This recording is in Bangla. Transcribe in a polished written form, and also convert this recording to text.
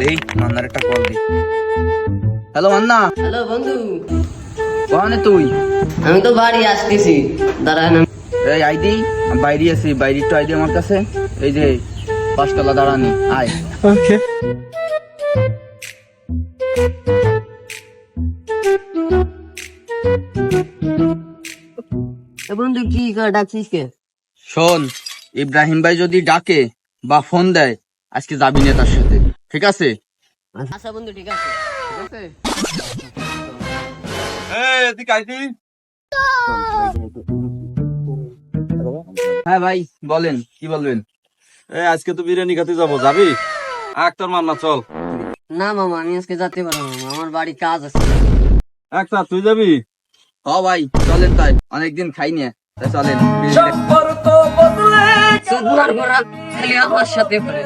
এই মান্নার একটা কল দি। হ্যালো মান্না, হ্যালো বন্ধু, কোথানে তুই? আমি তো বাড়ি আসতেছি, দাঁড়ান। এই আইডি বাইরে আছি, বাইরে একটু আইডি আমার কাছে। এই যে পাঁচতলা দাঁড়ানি, আয়। ওকে। বন্ধু কি ডাকছিস কে? শোন, ইব্রাহিম ভাই যদি ডাকে বা ফোন দেয়, আজকে যাবি না তার সাথে, ঠিক আছে? আচ্ছা বন্ধু, ঠিক আছে। ঠিক আছে। হ্যাঁ ভাই বলেন, কি বলবেন? আজকে তো বিরিয়ানি খেতে যাবো, যাবি? তোর মান্না চল। না মামা, আমি আজকে যেতে পারবো না, আমার বাড়ি কাজ আছে। তুই যাবি? হ ভাই চলেন, তাই অনেকদিন খাই নিয়ে, তাই চলেন। সুদমার ঘোরা খালি আমার সাথে করে।